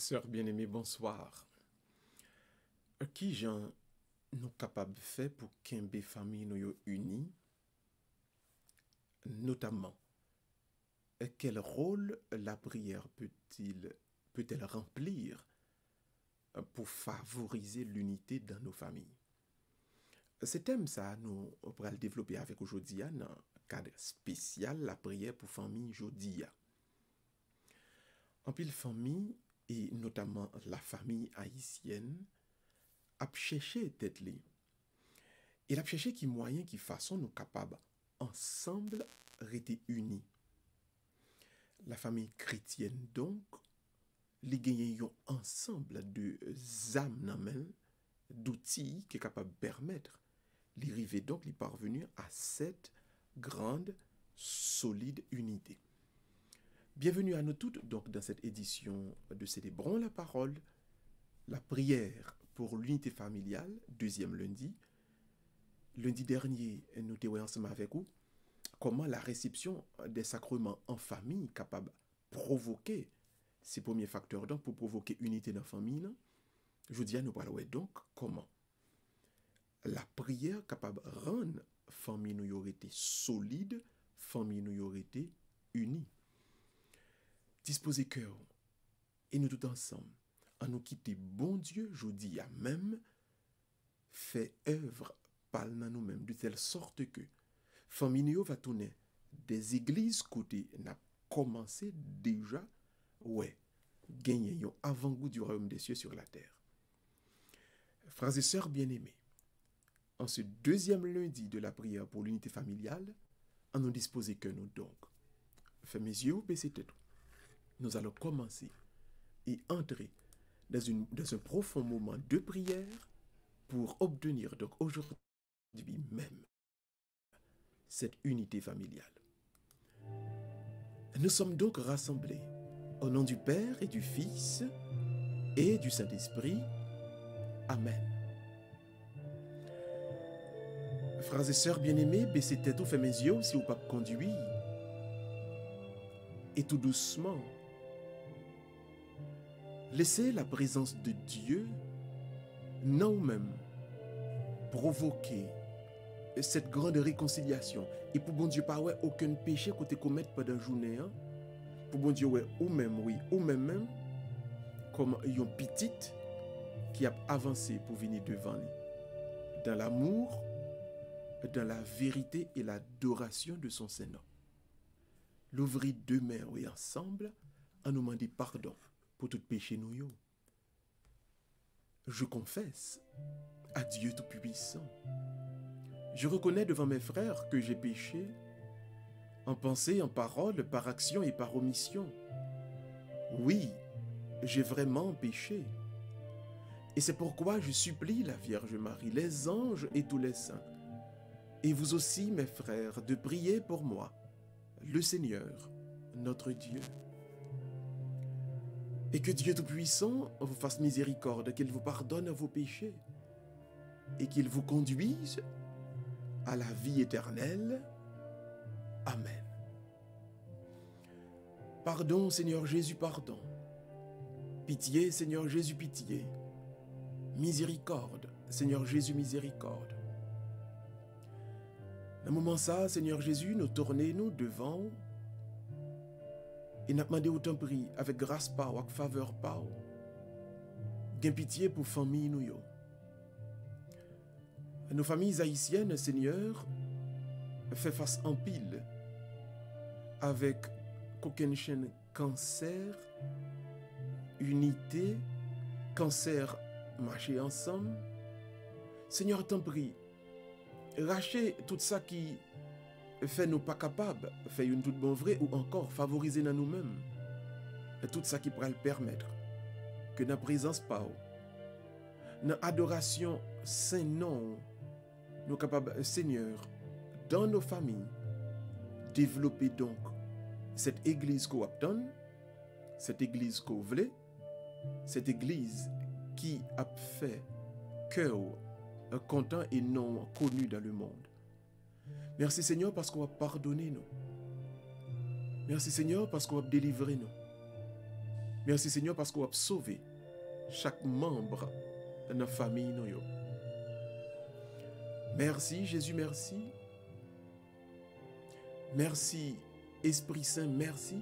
Sœur bien-aimée, bonsoir. Qui Jean nous capables de faire pour qu'une famille nous unie, notamment, quel rôle la prière peut-elle remplir pour favoriser l'unité dans nos familles? Ce thème, ça, nous pourrons le développer avec aujourd'hui dans un cadre spécial, la prière pour famille aujourd'hui. En pile famille, et notamment la famille haïtienne, a cherché tête li. Il a cherché qui moyen, qui façon nous capables ensemble rester unis. La famille chrétienne donc, les gagnons ensemble de âmes nan men, d'outils qui est capable de permettre les river donc les parvenir à cette grande solide unité. Bienvenue à nous toutes donc dans cette édition de Célébrons la parole, la prière pour l'unité familiale, deuxième lundi. Lundi dernier, nous étions ensemble avec vous comment la réception des sacrements en famille est capable de provoquer ces premiers facteurs donc pour provoquer unité dans la famille. Je dis à nous parler donc comment la prière est capable de rendre la famille nous été solide, famille nous été unie. Disposer cœur et nous tout ensemble, à nous quitter bon Dieu, je dis à même, fait œuvre par nous-mêmes, de telle sorte que famille va tourner des églises côté n'a commencé déjà, gagner un avant-goût du royaume des cieux sur la terre. Frères et sœurs bien-aimés, en ce deuxième lundi de la prière pour l'unité familiale, à nous disposer que nous donc. Fais mes yeux, baissez tête. Nous allons commencer et entrer dans un profond moment de prière pour obtenir donc aujourd'hui même cette unité familiale. Nous sommes donc rassemblés au nom du Père et du Fils et du Saint-Esprit. Amen. Frères et sœurs bien-aimés, baissez tête ou fermez mes yeux si vous pas conduire. Et tout doucement, laissez la présence de Dieu non même provoquer cette grande réconciliation. Et pour bon Dieu, pas aucun péché que tu commettes pendant la journée. Pour bon Dieu, ou même, comme une petite qui a avancé pour venir devant lui. Dans l'amour, dans la vérité et l'adoration de son Seigneur. L'ouvrir deux mains ensemble, en nous demandant pardon pour tout péché nous. Je confesse à Dieu Tout-Puissant. Je reconnais devant mes frères que j'ai péché en pensée, en parole, par action et par omission. Oui, j'ai vraiment péché. Et c'est pourquoi je supplie la Vierge Marie, les anges et tous les saints, et vous aussi, mes frères, de prier pour moi, le Seigneur, notre Dieu. Et que Dieu Tout-Puissant vous fasse miséricorde, qu'il vous pardonne vos péchés, et qu'il vous conduise à la vie éternelle. Amen. Pardon, Seigneur Jésus, pardon. Pitié, Seigneur Jésus, pitié. Miséricorde, Seigneur Jésus, miséricorde. Dans le moment ça, Seigneur Jésus, nous tournons devant et nous demandons autant prix avec grâce par avec faveur par. Gain pitié pour famille nous yo. Nos familles haïtiennes, Seigneur, fait face en pile avec aucune chaîne cancer, unité, cancer marcher ensemble. Seigneur, t'en prie, racher tout ça qui fait nous pas capables, fait une toute bonne vraie ou encore favoriser dans nous-mêmes. Tout ça qui pourrait le permettre que dans la présence pas, dans l'adoration saint nom, nous capables, Seigneur, dans nos familles, développer donc cette église qu'on obtient, cette église qu'on voulait, cette église qui a fait cœur content et non connu dans le monde. Merci Seigneur parce qu'on va pardonner nous. Merci Seigneur parce qu'on va délivrer nous. Merci Seigneur parce qu'on a sauvé chaque membre de notre famille. Merci Jésus, merci. Merci Esprit Saint, merci.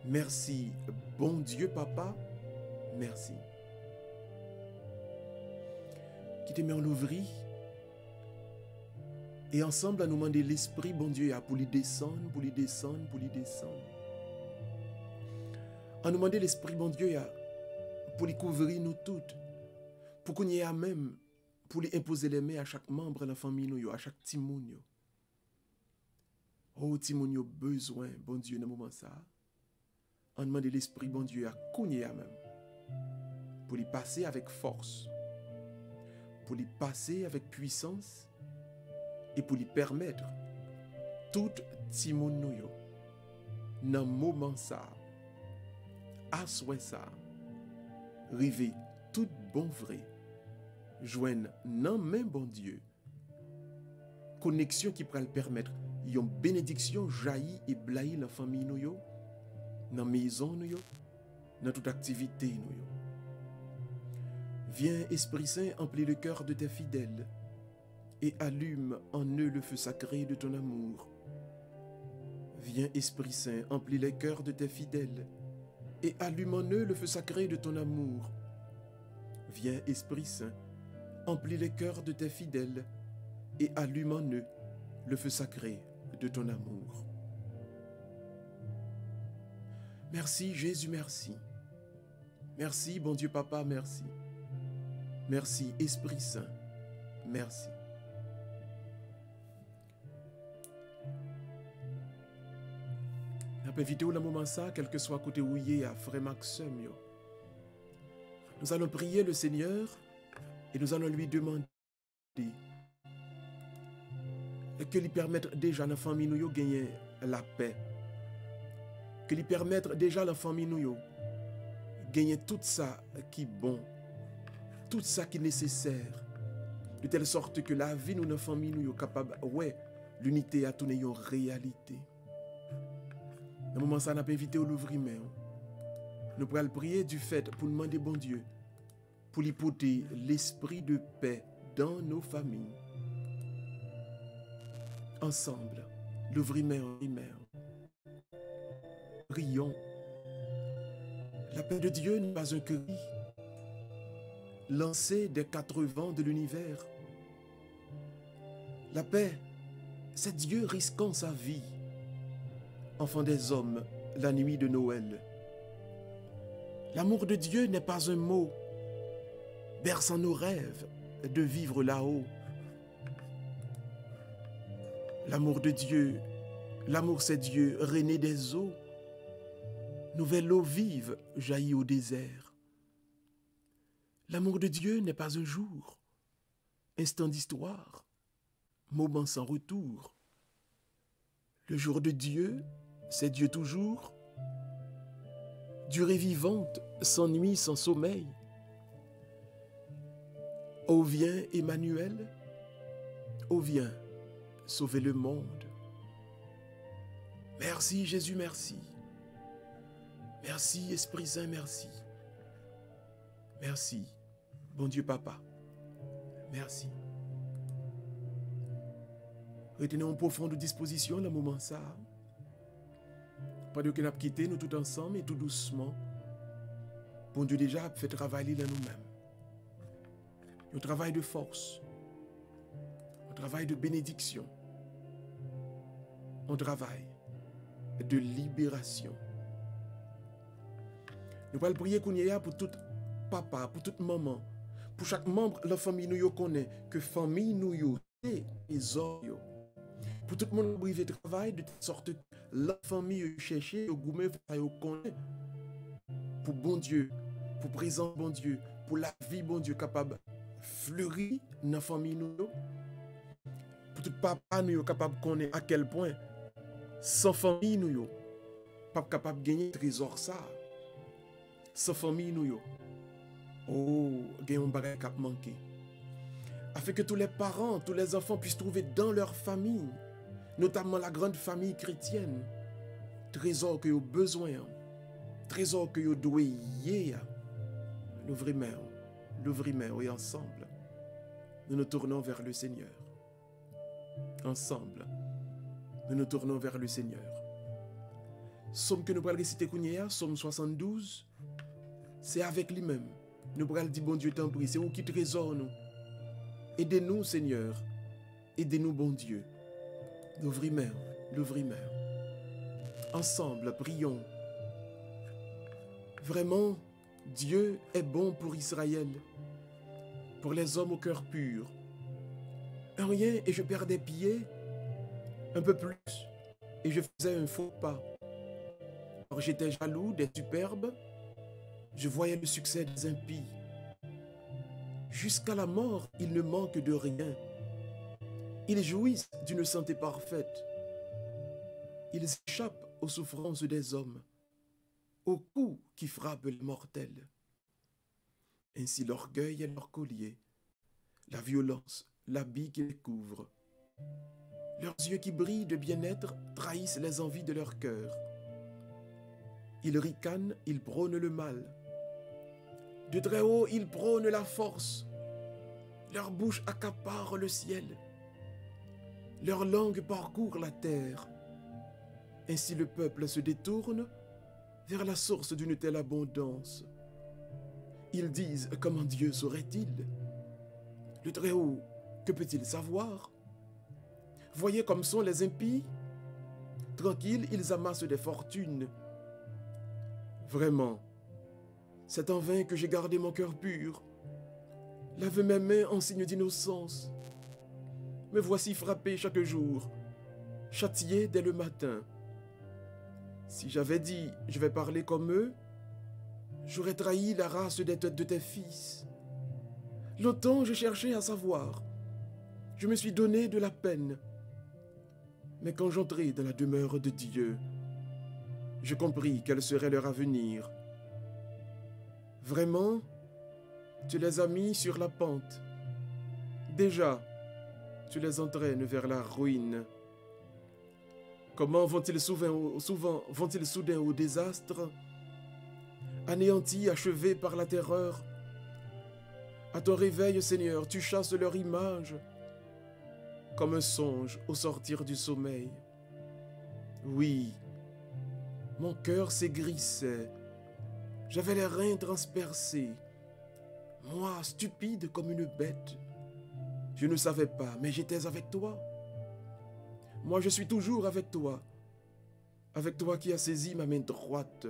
Merci bon Dieu Papa, merci. Qui te met en l'ouvrir et ensemble à nous demander l'Esprit bon Dieu pour lui descendre, pour lui descendre, pour lui descendre. À nous demander l'Esprit bon Dieu pour lui couvrir nous toutes, pour qu'on y ait à même, pour lui imposer les mains à chaque membre de la famille, à chaque timoun. Oh, timoun, besoin, bon Dieu, dans ce moment ça. On demande l'Esprit bon Dieu à qu'on y ait à même, pour lui passer avec force, pour lui passer avec puissance et pour lui permettre tout timoun nous dans moment ça, à souhait ça, river tout bon vrai, joindre non même bon Dieu, connexion qui pourra le permettre, une bénédiction jaillit et blaillit la famille nous dans la maison nous dans toute activité nous. Viens Esprit Saint, emplis le cœur de tes fidèles et allume en eux le feu sacré de ton amour. Viens Esprit Saint, emplis les cœurs de tes fidèles et allume en eux le feu sacré de ton amour. Viens Esprit Saint, emplis les cœurs de tes fidèles et allume en eux le feu sacré de ton amour. Merci Jésus, merci. Merci bon Dieu Papa, merci. Merci Esprit Saint, merci. Après vidéo le moment ça, quel que soit côté où il y a frère Maxime, nous allons prier le Seigneur et nous allons lui demander que lui permettre déjà à la famille nous gagner la paix, que lui permettre déjà à la famille nous gagner tout ça qui est bon, tout ça qui est nécessaire, de telle sorte que la vie nous, notre famille nous est capable, ouais, l'unité à tourner en réalité. Dans le moment ça, on a pas invité au l'ouvrir main. Nous pourrons prier du fait pour demander bon Dieu, pour lui porter l'esprit de paix dans nos familles. Ensemble, l'ouvrir main. Prions. La paix de Dieu n'est pas un cri lancé des quatre vents de l'univers. La paix, c'est Dieu risquant sa vie, enfant des hommes, la nuit de Noël. L'amour de Dieu n'est pas un mot berçant nos rêves de vivre là-haut. L'amour de Dieu, l'amour c'est Dieu, rené des eaux, nouvelle eau vive jaillit au désert. L'amour de Dieu n'est pas un jour, instant d'histoire, moment sans retour. Le jour de Dieu, c'est Dieu toujours, durée vivante, sans nuit, sans sommeil. Ô viens Emmanuel, ô viens sauver le monde. Merci Jésus, merci. Merci Esprit Saint, merci. Merci, bon Dieu Papa, merci. Retenez en profonde disposition le moment ça. Pendant que nous avons quitté nous tout ensemble et tout doucement. Bon Dieu déjà a fait travailler dans nous-mêmes. Un travail de force, un travail de bénédiction, un travail de libération. Nous allons prier pour tout papa, pour toute maman, pour chaque membre de la famille nous connaît, que famille nous c'est les hommes. Pour tout le monde privé de travail, de sorte que la famille cherche, au gourmet, connaît. Pour bon Dieu, pour présent bon Dieu, pour la vie bon Dieu capable fleurir dans la famille nous. Pour tout papa nous capable de connaître à quel point sans famille nous pas capable de gagner trésor ça. Sans famille nous gagner un bagage qui manqué. Afin que tous les parents, tous les enfants puissent trouver dans leur famille, notamment la grande famille chrétienne, trésor que ont besoin trésor que vous devez y l'ouvrir et ensemble, nous nous tournons vers le Seigneur. Ensemble, nous nous tournons vers le Seigneur. Somme que nous allons réciter Kounia, Somme 72, c'est avec lui-même. Nous allons dire, bon Dieu, t'en prie, c'est où qui trésor nous. Aidez-nous, Seigneur. Aidez-nous, bon Dieu. L'ouvrir. Ensemble, prions. Vraiment, Dieu est bon pour Israël, pour les hommes au cœur pur. Un rien et je perdais pied, un peu plus, et je faisais un faux pas. Alors j'étais jaloux des superbes, je voyais le succès des impies. Jusqu'à la mort, ils ne manquent de rien. Ils jouissent d'une santé parfaite. Ils échappent aux souffrances des hommes, aux coups qui frappent les mortels. Ainsi l'orgueil est leur collier, la violence, l'habit qui les couvre. Leurs yeux qui brillent de bien-être trahissent les envies de leur cœur. Ils ricanent, ils prônent le mal. De très haut, ils prônent la force. Leur bouche accapare le ciel. Leur langue parcourt la terre. Ainsi le peuple se détourne vers la source d'une telle abondance. Ils disent, comment Dieu saurait-il? Le Très-Haut, que peut-il savoir? Voyez comme sont les impies. Tranquilles, ils amassent des fortunes. Vraiment, c'est en vain que j'ai gardé mon cœur pur. Lave mes mains en signe d'innocence. Me voici frappé chaque jour, châtié dès le matin. Si j'avais dit, je vais parler comme eux, j'aurais trahi la race de tes fils. Longtemps j'ai cherché à savoir. Je me suis donné de la peine. Mais quand j'entrai dans la demeure de Dieu, je compris quel serait leur avenir. Vraiment, tu les as mis sur la pente. Déjà, tu les entraînes vers la ruine. Comment vont-ils soudain au désastre, anéantis, achevés par la terreur? À ton réveil, Seigneur, tu chasses leur image, comme un songe au sortir du sommeil. Oui, mon cœur s'aigrissait, j'avais les reins transpercés, moi, stupide comme une bête. Je ne savais pas, mais j'étais avec toi. Moi, je suis toujours avec toi qui as saisi ma main droite.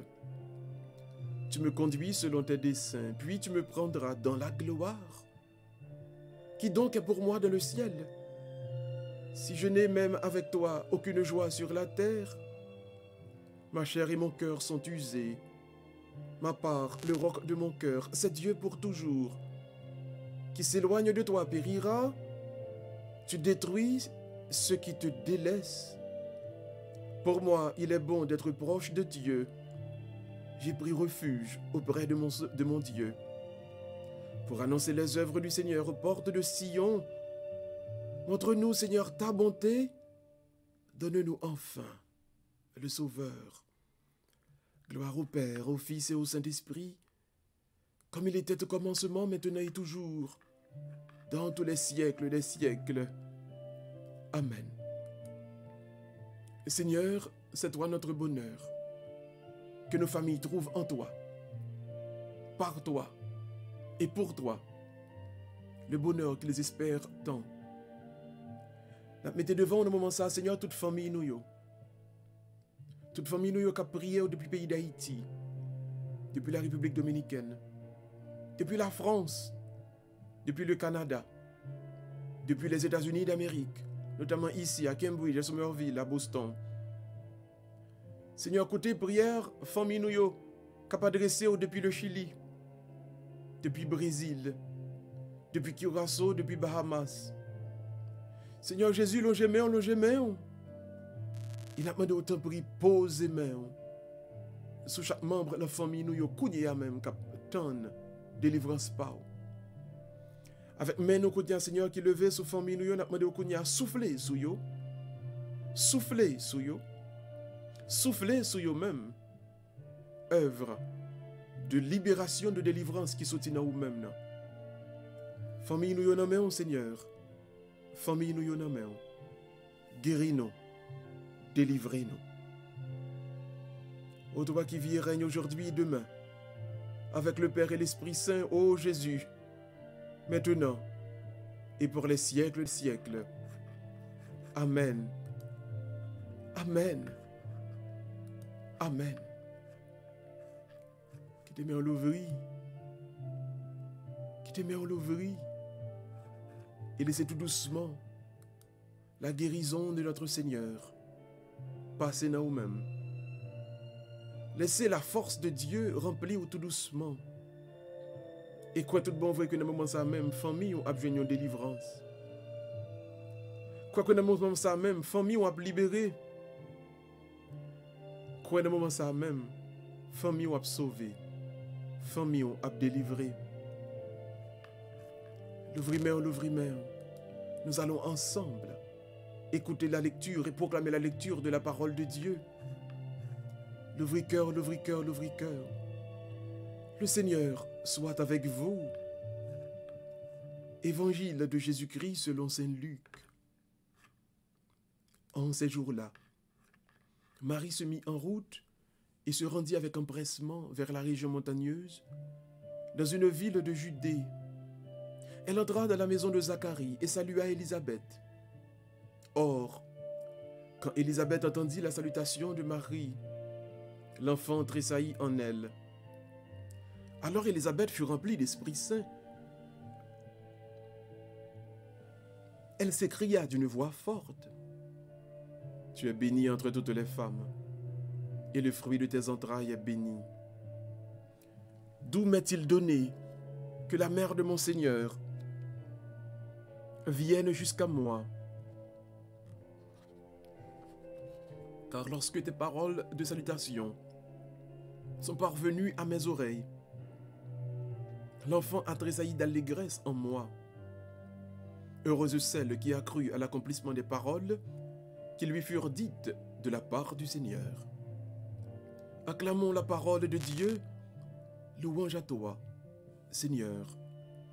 Tu me conduis selon tes desseins, puis tu me prendras dans la gloire. Qui donc est pour moi dans le ciel? Si je n'ai même avec toi aucune joie sur la terre, ma chair et mon cœur sont usés. Ma part, le roc de mon cœur, c'est Dieu pour toujours. Qui s'éloigne de toi périra, tu détruis ceux qui te délaissent. Pour moi, il est bon d'être proche de Dieu. J'ai pris refuge auprès de mon Dieu. Pour annoncer les œuvres du Seigneur aux portes de Sion, montre-nous, Seigneur, ta bonté. Donne-nous enfin le Sauveur. Gloire au Père, au Fils et au Saint-Esprit, comme il était au commencement, maintenant et toujours, dans tous les siècles des siècles. Amen. Seigneur, c'est toi notre bonheur. Que nos familles trouvent en toi, par toi et pour toi, le bonheur qu'ils espèrent tant. Mettez devant au moment ça, Seigneur, toute famille nous. Toute famille nous qui a prié depuis le pays d'Haïti, depuis la République dominicaine, depuis la France, depuis le Canada, depuis les États-Unis d'Amérique, notamment ici à Cambridge, à Somerville, à Boston. Seigneur, côté prière, famille nous qui a adressé depuis le Chili, depuis Brésil, depuis Curaçao, depuis Bahamas. Seigneur Jésus, longe main. Il a demandé autant pour poser main sur chaque membre de la famille, nous y même qui attendent délivrance par. Avec main nous côté Seigneur qui levé sur famille nous, a demandé au souffler sur yo. Souffler sur yo. Souffler sur yo même. œuvre de libération, de délivrance qui sortit dans nous-mêmes. Famille, nous y nommons, Seigneur. Famille, nous y nommons. Guéris-nous. Délivrez-nous. Ô toi qui vis et règne aujourd'hui et demain, avec le Père et l'Esprit Saint, ô Jésus, maintenant et pour les siècles des siècles. Amen. Amen. Amen. Qui te met en l'ouvri. Qui te met en l'ouvri. Et laissez tout doucement la guérison de notre Seigneur passer dans nous-mêmes. Laissez la force de Dieu remplir tout doucement. Et quoi tout bon vrai que dans le moment ça même, famille a besoin de délivrance. Quoi que dans le moment ça même, famille a libéré. Quoi dans le moment ça même, famille a sauvé. Famille a délivré. L'ouvrimer. Nous allons ensemble écouter la lecture et proclamer la lecture de la parole de Dieu. L'ouvri-cœur. Le Seigneur soit avec vous. Évangile de Jésus-Christ selon saint Luc. En ces jours-là, Marie se mit en route et se rendit avec empressement vers la région montagneuse, dans une ville de Judée. Elle entra dans la maison de Zacharie et salua Élisabeth. Or, quand Élisabeth entendit la salutation de Marie, l'enfant tressaillit en elle. Alors Élisabeth fut remplie d'Esprit Saint. Elle s'écria d'une voix forte. « Tu es bénie entre toutes les femmes, et le fruit de tes entrailles est béni. D'où m'est-il donné que la mère de mon Seigneur vienne jusqu'à moi? Car lorsque tes paroles de salutation sont parvenues à mes oreilles, l'enfant a tressailli d'allégresse en moi. Heureuse celle qui a cru à l'accomplissement des paroles qui lui furent dites de la part du Seigneur. Acclamons la parole de Dieu, louange à toi, Seigneur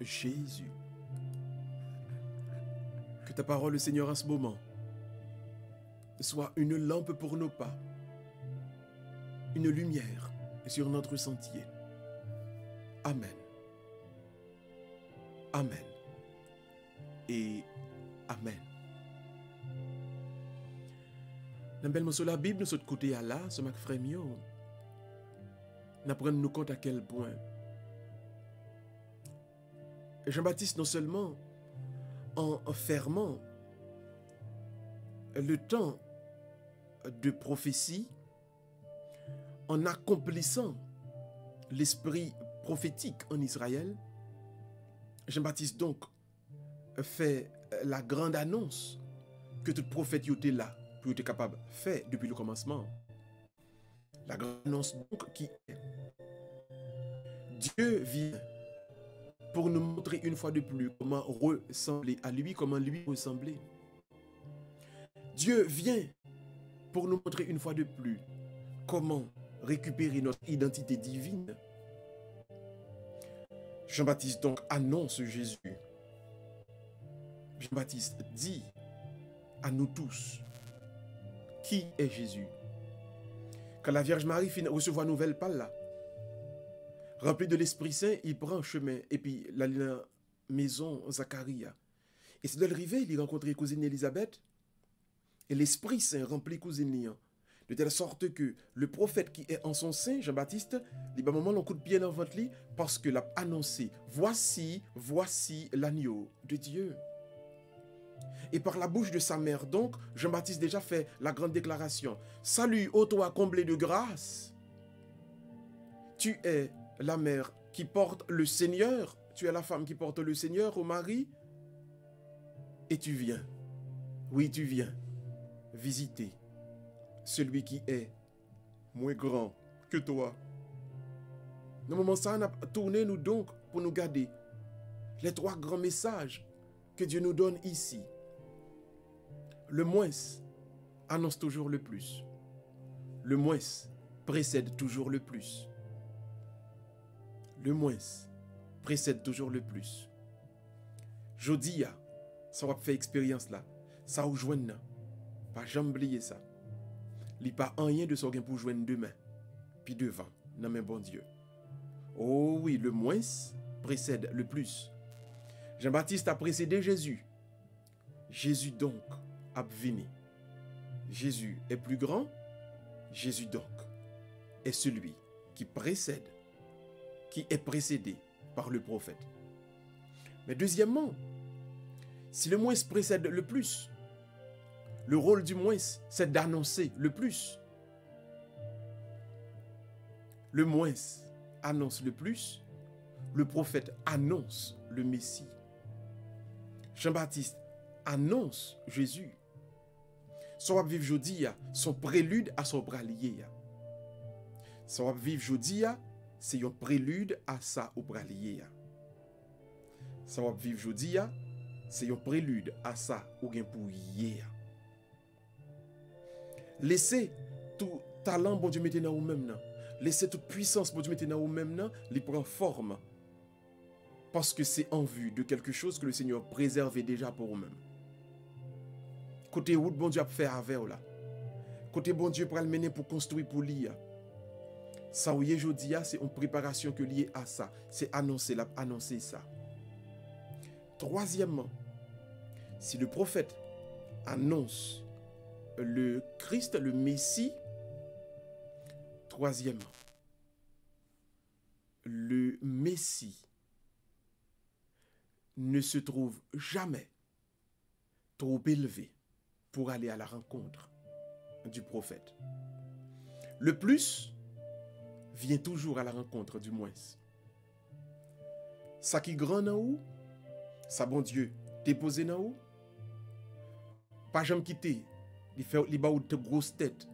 Jésus. Que ta parole, Seigneur, en ce moment, soit une lampe pour nos pas, une lumière sur notre sentier. Amen. Amen. Et Amen. Dans belle morceau la Bible, de côté à là, ce mac frère mio, n'apprenons nous compte à quel point Jean-Baptiste, non seulement en fermant le temps de prophétie, en accomplissant l'esprit prophétique en Israël, Jean-Baptiste donc fait la grande annonce que tout prophète était là, pour être capable de faire depuis le commencement. La grande annonce donc qui est Dieu vient pour nous montrer une fois de plus comment ressembler à lui, comment lui ressembler. Dieu vient pour nous montrer une fois de plus comment récupérer notre identité divine. Jean-Baptiste donc annonce Jésus. Jean-Baptiste dit à nous tous qui est Jésus. Quand la Vierge Marie recevoir nouvelle par là, rempli de l'Esprit Saint, il prend chemin et puis la maison Zacharie. Et c'est de l'arrivée, il rencontre cousine Élisabeth et l'Esprit Saint remplit cousine Lian. De telle sorte que le prophète qui est en son sein, Jean-Baptiste, il va un moment un coup de pied dans le ventre parce qu'il a annoncé, voici l'agneau de Dieu. Et par la bouche de sa mère, donc, Jean-Baptiste déjà fait la grande déclaration. Salut, ô toi comblé de grâce. Tu es la mère qui porte le Seigneur. Tu es la femme qui porte le Seigneur au mari. Et tu viens. Oui, tu viens visiter celui qui est moins grand que toi. Dans le moment ça, on a tourné nous donc pour nous garder les trois grands messages que Dieu nous donne ici. Le moins annonce toujours le plus. Le moins précède toujours le plus. Le moins précède toujours le plus. Jodi a, ça va faire expérience là. Ça ou joindre, pas jamais oublier ça. Il n'y a pas rien de ce qu'on pour joindre demain, puis devant, non mais bon Dieu. Oh oui, le moins précède le plus. Jean-Baptiste a précédé Jésus. Jésus donc a venu. Jésus est plus grand. Jésus donc est celui qui précède, qui est précédé par le prophète. Mais deuxièmement, si le moins précède le plus, le rôle du moins, c'est d'annoncer le plus. Le moins annonce le plus, le prophète annonce le Messie. Jean-Baptiste annonce Jésus. Son wap viv jodi son prélude à son bralier. Son wap viv jodi c'est un prélude à ça au bralier. Son wap viv jodi c'est un prélude à ça au gen pour hier. Laissez tout talent bon Dieu mette dans vous même. Laissez toute puissance bon Dieu mette dans vous même, il prend forme. Parce que c'est en vue de quelque chose que le Seigneur préservait déjà pour vous-même. Côté route, bon Dieu a fait avec là. Côté bon Dieu pour le mener pour construire pour lui. Ça ou jodi c'est une préparation que liée à ça. C'est annoncer ça. Troisièmement, si le prophète annonce le Christ, le Messie, troisièmement, le Messie ne se trouve jamais trop élevé pour aller à la rencontre du prophète. Le plus vient toujours à la rencontre du moins. Ça qui grand dans ou, ça bon Dieu déposé dans ou, pas jamais quitter, il fait li ba ou de grosse tête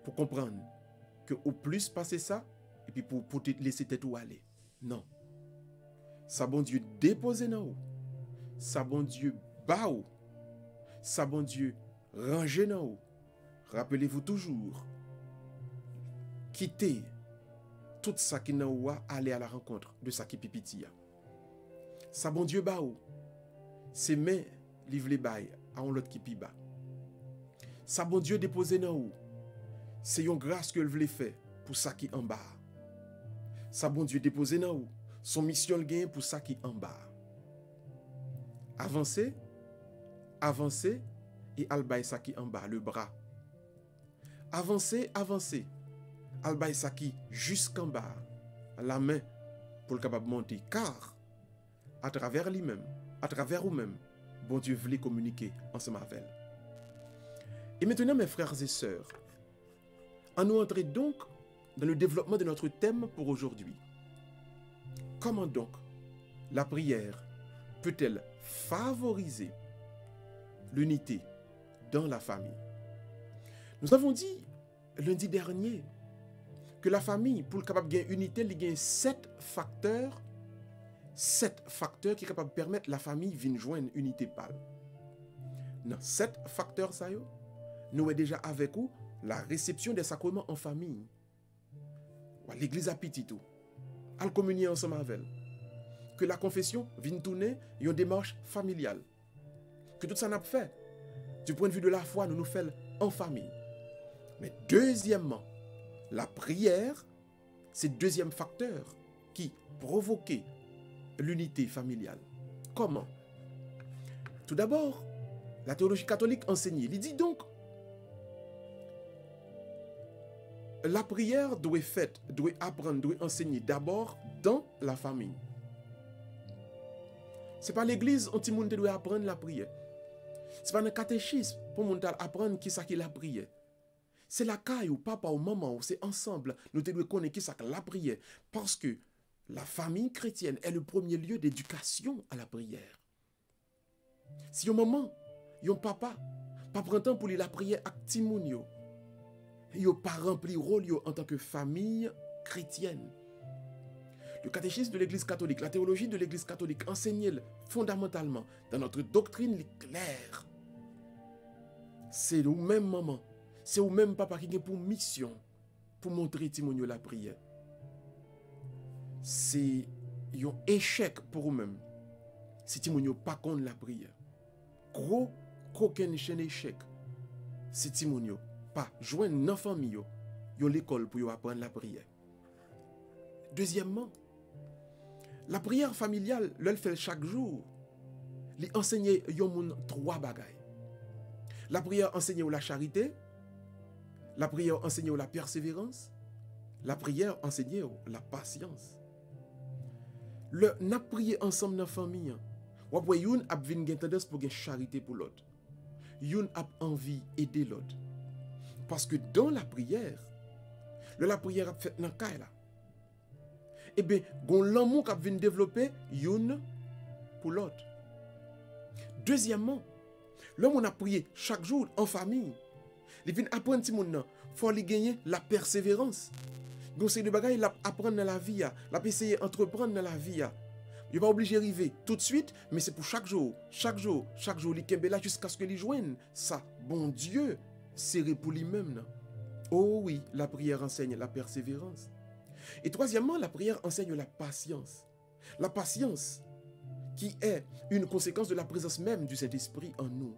pour comprendre que au plus passer ça et puis pour te laisser tête ou aller. Non. Ça bon Dieu déposé dans ou, ça bon Dieu ba ou, ça bon Dieu rangé dans ou. Rappelez-vous toujours, quitter tout ça qui n'a ou aller à la rencontre de ça qui pipiti. Ça bon Dieu ba ou, c'est mais livre les bail à on l'autre qui pi bas. Ça bon Dieu déposé dans ou, c'est une grâce que le voulait faire pour ça qui en bas. Ça bon Dieu déposé dans ou, son mission le gain pour ça qui en bas. Avancez, avancez et albay ça qui en bas, le bras. Avancez, avancez. Albay ça qui jusqu'en bas, la main pour le capable monter. Car à travers lui-même, à travers vous-même, bon Dieu voulait communiquer ensemble avec elle. Et maintenant, mes frères et sœurs, en nous entrer donc dans le développement de notre thème pour aujourd'hui. Comment donc la prière peut-elle favoriser l'unité dans la famille? Nous avons dit lundi dernier que la famille, pour le capable de gagner unité, il y a 7 facteurs qui sont capables de permettre la famille de joindre une unité pâle. Dans 7 facteurs, ça nous est déjà avec vous la réception des sacrements en famille. L'église a petit tout. À communier ensemble avec elle. Que la confession vienne tourner une démarche familiale. Que tout ça n'a pas fait. Du point de vue de la foi, nous faisons en famille. Mais deuxièmement, la prière, c'est le deuxième facteur qui provoque l'unité familiale. Comment? Tout d'abord, la théologie catholique enseigne. Il dit donc, la prière doit faite, doit apprendre, doit enseigner d'abord dans la famille. Ce n'est pas l'église où tout le monde doit apprendre la prière. Ce n'est pas un catéchisme pour monde apprendre qui c'est qui la prière. C'est la caille ou papa ou maman, c'est ensemble, nous devons connaître qui c'est la prière. Parce que la famille chrétienne est le premier lieu d'éducation à la prière. Si un maman, un papa, pas prend temps pour lui la prière à petit moun yo, yo pas rempli rôle yo en tant que famille chrétienne. Le catéchisme de l'Église catholique, la théologie de l'Église catholique enseigne fondamentalement dans notre doctrine claire. C'est le même maman, c'est le même papa qui a pour mission pour montrer Timonio la prière. C'est un échec pour eux-mêmes. Si Timonio pas contre la prière. Gros, aucun échec. Si Timonio pas joindre dans famille yo l'école pour apprendre la prière. Deuxièmement, la prière familiale, l'elle fait chaque jour. Li enseigner yon moun trois bagailles. La prière enseigne la charité, la prière enseigne la persévérance, la prière enseigne la patience. Le n'a prié ensemble dans la famille. Ou après yon a vinn gen tendance pour gen charité pour l'autre. Yon a envie aider l'autre. Parce que dans la prière a fait dans kay là. Eh bien, gon l'amour qui vient développer yon pour l'autre. Deuxièmement, l'homme on a prié chaque jour en famille. Il vient apprendre si mon faut lui gagner la persévérance. Donc c'est de bagaille la apprendre dans la vie, la essayer entreprendre dans la vie. Il va obligé d'arriver tout de suite, mais c'est pour chaque jour, il kembe là jusqu'à ce que il joigne ça. Bon Dieu, c'est pour lui-même. Oh oui, la prière enseigne la persévérance. Et troisièmement, la prière enseigne la patience. La patience qui est une conséquence de la présence même du Saint-Esprit en nous.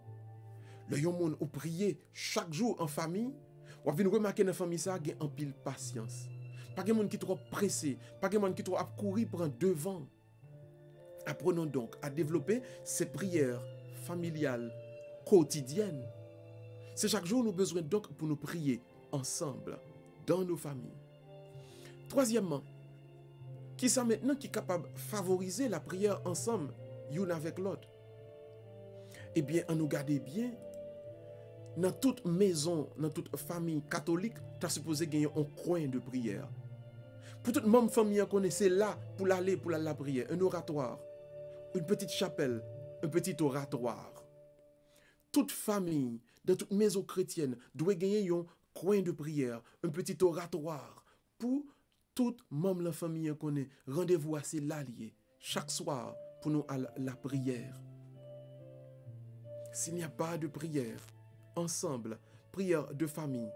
Le yon moun ou prier chaque jour en famille, ou venir remarquer dans la famille ça, gen en pile patience. Pas de monde qui trop pressé, pas de monde qui trop courir prendre devant. Apprenons donc à développer ces prières familiales quotidiennes. C'est chaque jour nous avons besoin donc pour nous prier ensemble dans nos familles. Troisièmement, qui ça maintenant qui est capable de favoriser la prière ensemble, l'un avec l'autre? Eh bien, on nous garde bien, dans toute maison, dans toute famille catholique, tu as supposé gagner un coin de prière. Pour toute même famille qu'on connaît, c'est là pour aller pour la prière, un oratoire, une petite chapelle, un petit oratoire. Toute famille, dans toute maison chrétienne, doit gagner un coin de prière, un petit oratoire pour toute membre de la famille qu'on connaît. Rendez-vous à ces l'allié chaque soir pour nous à la prière. S'il n'y a pas de prière ensemble, prière de famille,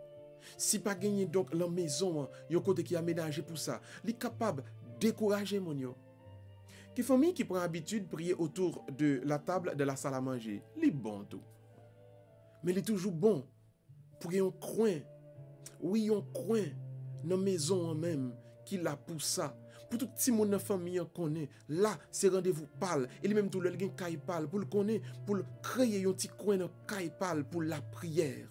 si pas gagner donc la maison, yon côté qui a aménagé pour ça, li capable décourager mon yo. Qui famille qui prend habitude de prier autour de la table de la salle à manger, li bon tout. Mais il est toujours bon pour un coin, oui un coin dans la maison même qui l'a pour ça. Pour tout petit monde dans la famille connaît, là c'est rendez-vous parle et même tout le gen kay parle pour le connaître, pour créer un petit coin dans kay parle pour la prière.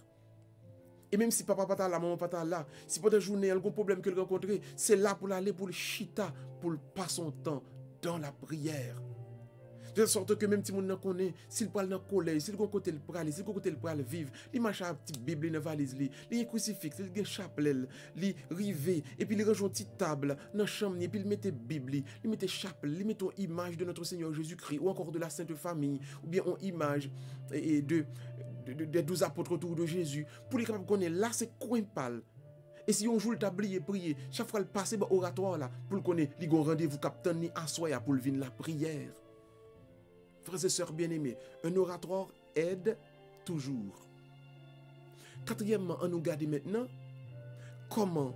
Et même si papa pas là, maman pas là, si pendant la journée, il y a un problème qu'il rencontre, c'est là pour aller pour le chita, pour passer son temps dans la prière. De sorte que même si on connaît, s'il parle dans le collège, s'il côté le pral, s'il côté le pral vivre, il marche à petite Bible dans la valise, il y a un crucifix, il y a un chapelet, il rivé, et puis il range une petite table dans la chambre, et puis il mette Bible, il mette chapelet, il mette une image de notre Seigneur Jésus-Christ, ou encore de la Sainte Famille, ou bien une image des 12 apôtres autour de Jésus, pour les capables connaître, là c'est coin pâle. Et si on joue le tablier, prier, chaque fois le passer dans oratoire là, pour le connaître, il y a un rendez-vous capitaine ni assoya pour le venir la prière. Frères et sœurs bien-aimés, un oratoire aide toujours. Quatrièmement, on nous garde maintenant comment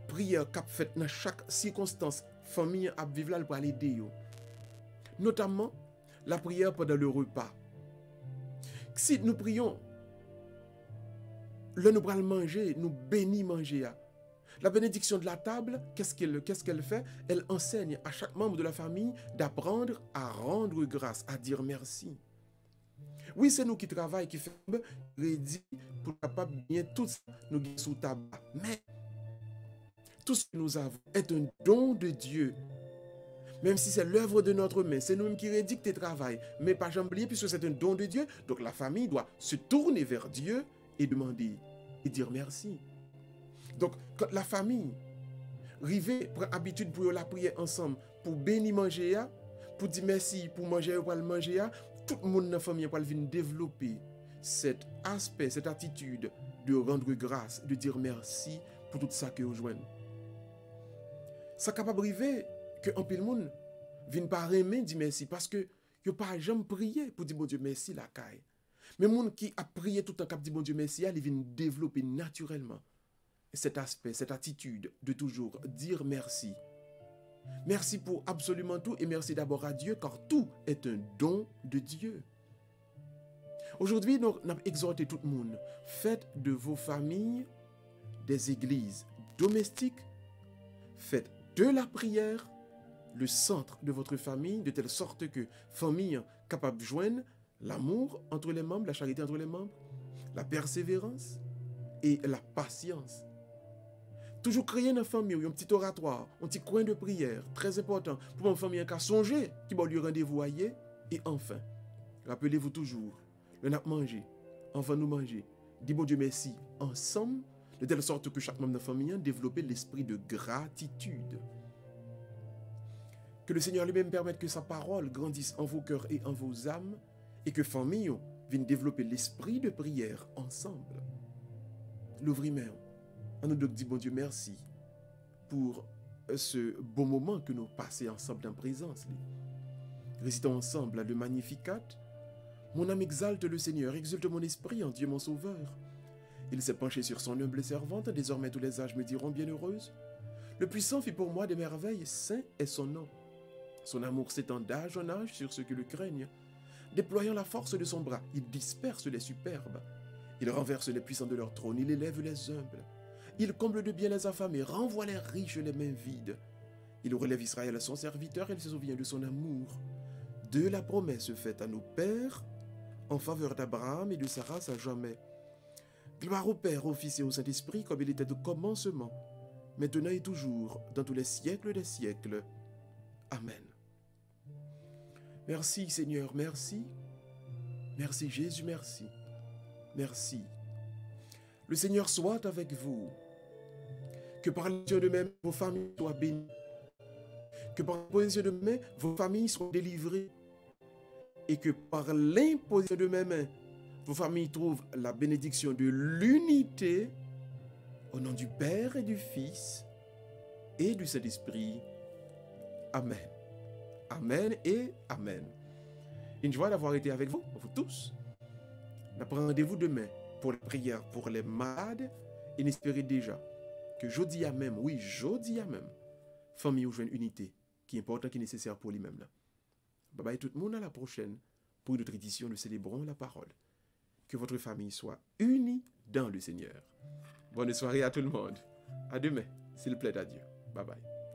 prière cap fait dans chaque circonstance famille à vivre là pour aller aider. Notamment la prière pendant le repas. Si nous prions, là nous allons manger, nous bénis manger. La bénédiction de la table, qu'est-ce qu'elle fait? Elle enseigne à chaque membre de la famille d'apprendre à rendre grâce, à dire merci. Oui, c'est nous qui travaillons, qui faisons rédit pour capable bien tout ça nous sous table. Mais tout ce que nous avons est un don de Dieu. Même si c'est l'œuvre de notre main, c'est nous-mêmes qui rédictons le travail. Mais pas jamais oublier, puisque c'est un don de Dieu, donc la famille doit se tourner vers Dieu et demander et dire merci. Donc, quand la famille rive prend habitude pour la prière ensemble, pour bénir manger, pour dire merci, pour manger ou pour le manger, tout le monde dans la famille va venir développer cet aspect, cette attitude de rendre grâce, de dire merci pour tout ça que vous joignez. Ça capable arriver que un peu le monde vienne pas aimer dire merci parce que yo pas jamais prié pour dire bon Dieu merci la caille. Mais monde qui a prié tout le temps cap dit bon Dieu merci, il vient développer naturellement cet aspect, cette attitude de toujours dire merci. Merci pour absolument tout et merci d'abord à Dieu car tout est un don de Dieu. Aujourd'hui, nous avons exhorté tout le monde. Faites de vos familles des églises domestiques. Faites de la prière le centre de votre famille, de telle sorte que famille capable de joindre l'amour entre les membres, la charité entre les membres, la persévérance et la patience. Toujours créer une famille, un petit oratoire, un petit coin de prière, très important pour une famille qui a songé, qui va lui rendez-vous ailleurs. Et enfin, rappelez-vous toujours, le n'a mangé, enfin nous manger, dis bon Dieu merci, ensemble, de telle sorte que chaque membre de la famille a développé l'esprit de gratitude. Que le Seigneur lui-même permette que sa parole grandisse en vos cœurs et en vos âmes, et que famille vienne développer l'esprit de prière ensemble. L'ouvrir on nous dit bon Dieu merci pour ce beau moment que nous passons ensemble en présence. Récitons ensemble le Magnificat. Mon âme exalte le Seigneur, exulte mon esprit en Dieu mon Sauveur. Il s'est penché sur son humble servante, désormais tous les âges me diront bienheureuse. Le Puissant fit pour moi des merveilles, saint est son nom. Son amour s'étend d'âge en âge sur ceux qui le craignent. Déployant la force de son bras, il disperse les superbes. Il renverse les puissants de leur trône, il élève les humbles. Il comble de bien les affamés, renvoie les riches les mains vides. Il relève Israël son serviteur, il se souvient de son amour, de la promesse faite à nos pères, en faveur d'Abraham et de sa race à jamais. Gloire au Père, au Fils et au Saint-Esprit, comme il était au commencement, maintenant et toujours, dans tous les siècles des siècles. Amen. Merci Seigneur, merci. Merci Jésus, merci. Merci. Le Seigneur soit avec vous. Que par l'imposition de main, vos familles soient bénies. Que par l'imposition de main, vos familles soient délivrées. Et que par l'imposition de mes mains, vos familles trouvent la bénédiction de l'unité au nom du Père et du Fils et du Saint-Esprit. Amen. Amen et Amen. Une joie d'avoir été avec vous, vous tous. Rendez-vous demain pour la prière pour les malades et n'espérez déjà que jeudi à même, oui, jeudi à même, famille ou une unité qui est importante, qui est nécessaire pour lui-même. Bye bye tout le monde, à la prochaine pour une autre édition de Célébrons la parole. Que votre famille soit unie dans le Seigneur. Bonne soirée à tout le monde. À demain, s'il plaît à Dieu. Bye bye.